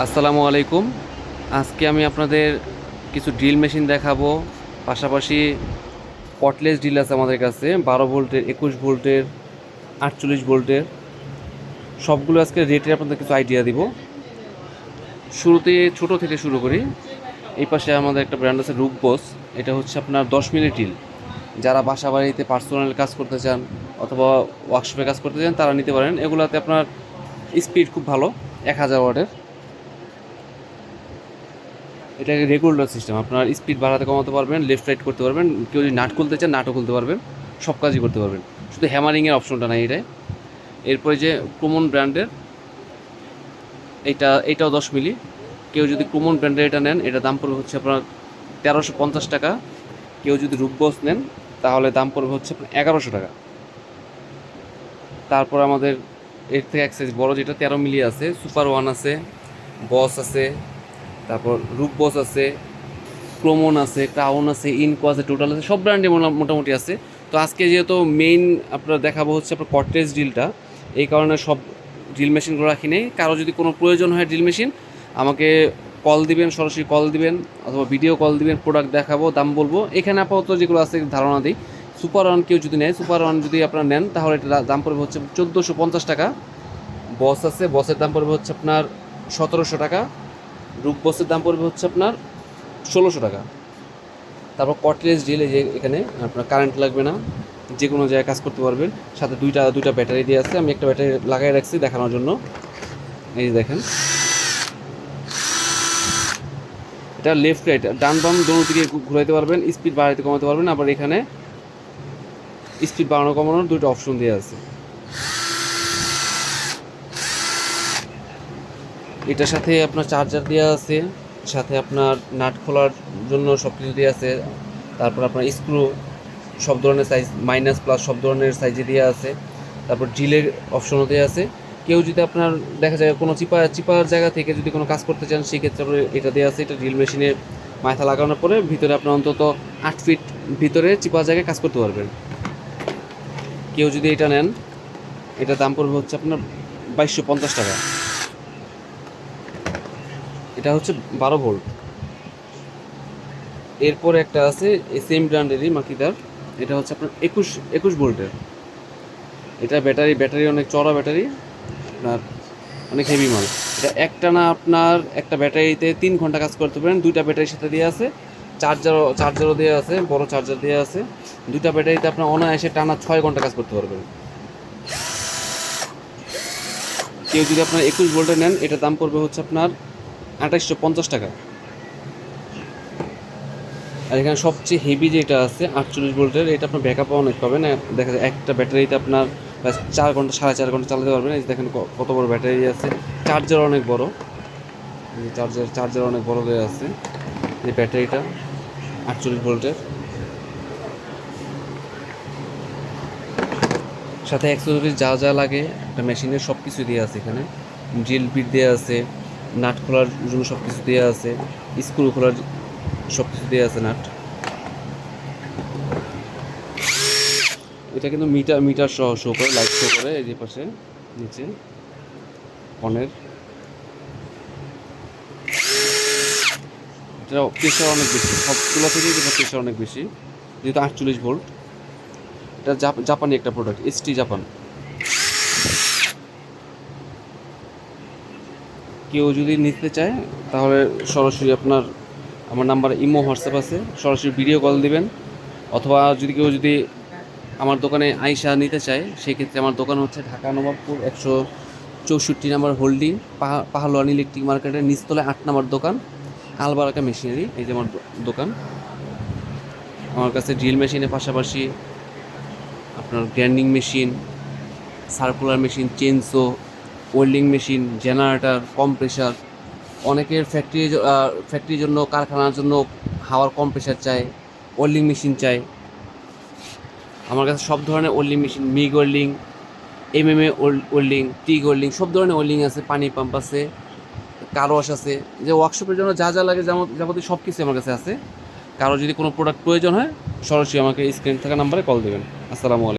আসসালামু আলাইকুম। আজকে আমি আপনাদের কিছু ড্রিল মেশিন দেখাবো। পাশাপাশি কটলেস ড্রিল আছে আমাদের কাছে 12 ভোল্টের, 21 ভোল্টের, 48 ভোল্টের। সবগুলো আজকে রেটের আপনাদের কিছু আইডিয়া দিব। শুরুতে ছোট থেকে শুরু করি। এই পাশে আমাদের একটা ব্র্যান্ড আছে রূপবোস। এটা হচ্ছে আপনার 10 মিলি ড্রিল। যারা বাসা বাড়িতে পার্সোনাল কাজ করতে চান অথবা ওয়ার্কশপে কাজ করতে চান তারা নিতে পারেন। এগুলাতে আপনার স্পিড খুব ভালো, 1000 ওয়াটের। এটা রেগুলার সিস্টেম, আপনার স্পিড বাড়াতে কমাতে পারবেন, লেফট রাইট করতে পারবেন। কেউ যদি নাট খুলতে চান নাটও খুলতে পারবেন, সব কাজই করতে পারবেন। শুধু হ্যামারিংয়ের অপশনটা নাই এটাই। এরপরে যে ক্রোমন ব্র্যান্ডের এইটাও 10 মিলি। কেউ যদি ক্রোমন ব্র্যান্ডের এটা নেন, এটা দাম পড়বে হচ্ছে আপনার 1350 টাকা। কেউ যদি রূপবস নেন তাহলে দাম পড়বে হচ্ছে আপনার 1100 টাকা। তারপর আমাদের এর থেকে এক সাইজ বড় যেটা 13 মিলি আছে, সুপার ওয়ান আছে, বস আছে, তারপর রূপবস আছে, ক্রোমন আছে, ক্রাউন আছে, ইনকো আছে, টোটাল আছে, সব ব্র্যান্ডে মোটামুটি আছে। তো আজকে যেহেতু মেইন আপনার দেখাবো হচ্ছে আপনার কটলেস ড্রিলটা, এই কারণে সব ড্রিল মেশিনগুলো রাখি নেই। কারো যদি কোনো প্রয়োজন হয় ড্রিল মেশিন, আমাকে কল দিবেন, সরাসরি কল দিবেন অথবা ভিডিও কল দিবেন, প্রোডাক্ট দেখাবো, দাম বলবো। এখানে আপাতত যেগুলো আছে ধারণা দিই। সুপার ওয়ান কেউ যদি নেয়, সুপার ওয়ান যদি আপনার নেন তাহলে এটা দাম পড়বে হচ্ছে 1450 টাকা। বস আছে, বসের দাম পড়বে হচ্ছে আপনার 1700 টাকা। রূপ বসের দাম পড়বে হচ্ছে আপনার 1600 টাকা। তারপর কটলেস ড্রিল, এই যে এখানে আপনার কারেন্ট লাগবে না, যে কোনো জায়গায় কাজ করতে পারবেন। সাথে দুইটা ব্যাটারি দিয়ে আছে, আমি একটা ব্যাটারি লাগাই রাখছি দেখানোর জন্য। এই যে দেখেন, এটা লেফট রাইট ডান বাম দোনো দিকে ঘুরাইতে পারবেন, স্পিড বাড়াইতে কমাতে পারবেন। আবার এখানে স্পিড বাড়ানো কমানোর দুইটা অপশন দেওয়া আছে। এটার সাথে আপনার চার্জার দেওয়া আছে, সাথে আপনার নাট খোলার জন্য সব কিছু দেওয়া আছে। তারপর আপনার স্ক্রু সব ধরনের সাইজ, মাইনাস প্লাস সব ধরনের সাইজে দেওয়া আছে। তারপর ড্রিলের অপশনও দেওয়া আছে। কেউ যদি আপনার দেখা যায় কোনো চিপার জায়গা থেকে যদি কোনো কাজ করতে চান, সেক্ষেত্রে আপনার এটা দেওয়া আছে। এটা ড্রিল মেশিনে মাথা লাগানোর পরে ভিতরে আপনার অন্তত 8 ফিট ভিতরে চিপার জায়গায় কাজ করতে পারবেন। কেউ যদি এটা নেন, এটা দাম পড়বে হচ্ছে আপনার 2250 টাকা। এটা হচ্ছে 12 ভোল্ট। এরপরে একটা আছে সেম ব্র্যান্ডেরই মাকিদার, এটা হচ্ছে আপনার 21 ভোল্টের। এটা ব্যাটারি অনেক চড়া ব্যাটারি, আপনার অনেক হেভি মাল। এটা একটানা আপনার একটা ব্যাটারিতে 3 ঘন্টা কাজ করতে পারেন। দুইটা ব্যাটারির সাথে দিয়ে আছে, চার্জারও দেওয়া আছে, বড় চার্জার দেওয়া আছে। দুইটা ব্যাটারিতে আপনার অনায়াসে টানা 6 ঘন্টা কাজ করতে পারবেন। কেউ যদি আপনার 21 ভোল্টে নেন, এটার দাম পড়বে হচ্ছে আপনার 2850 টাকা। আর এখানে সবচেয়ে হেভি যেটা আছে 48 ভোল্টের, এটা আপনার ব্যাকআপও অনেক পাবেন। দেখা যায় একটা ব্যাটারিতে আপনার 4 ঘন্টা 4.5 ঘন্টা চালাতে পারবেন। এই দেখেন কত বড় ব্যাটারি আছে, চার্জার অনেক বড়। চার্জার অনেক বড় হয়ে আছে। এই ব্যাটারিটা 48 ভোল্টের, সাথে অ্যাক্সেসরিজ যা যা লাগে একটা মেশিনের সব কিছু দেওয়া আছে এখানে। ড্রিল বিট দেওয়া আছে, নাট খোলার জন্য সব কিছু দেওয়া আছে, স্ক্রু খোলার সব কিছু দেওয়া আছে, নাট। এটা কিন্তু মিটার সহ শো করে, লাইট শো করে। এই যে পাশে নিচে অনের, এটা প্রেশার অনেক বেশি, সবগুলো থেকে এটা প্রেশার অনেক বেশি, যেহেতু 48 ভোল্ট। এটা জাপানি একটা প্রোডাক্ট, এসটি জাপান। কেউ যদি নিতে চায় তাহলে সরাসরি আপনার আমার নাম্বার ইমো হোয়াটসঅ্যাপ আছে, সরাসরি ভিডিও কল দিবেন। অথবা কেউ যদি আমার দোকানে আইসা নিতে চায়, সেক্ষেত্রে আমার দোকান হচ্ছে Dhaka Nawabpur 164 number holding, Pahalwan electric মার্কেটের নিচতলায় 8 নাম্বার দোকান, আলবারাকা মেশিনারি। এই যে আমার দোকান। আমার কাছে ড্রিল মেশিনের পাশাপাশি আপনার grinding machine, circular machine, chainsaw, welding machine, generator, compressor. অনেকের ফ্যাক্টরির জন্য, কারখানার জন্য হাওয়ার কম্প্রেসার চাই, ওয়েল্ডিং মেশিন চাই। আমার কাছে সব ধরনের welding machine, MiG welding, MMA welding, TIG welding, সব ধরনের ওয়েল্ডিং আছে। পানি পাম্প আছে, কার ওয়াশ আছে। যে ওয়ার্কশপের জন্য যা যা লাগে যাবতীয় সব কিছু আমার কাছে আছে। কারো যদি কোনো প্রোডাক্ট প্রয়োজন হয়, সরাসরি আমাকে স্ক্রিন থাকা নাম্বারে কল দেবেন। আসসালামু আলাইকুম।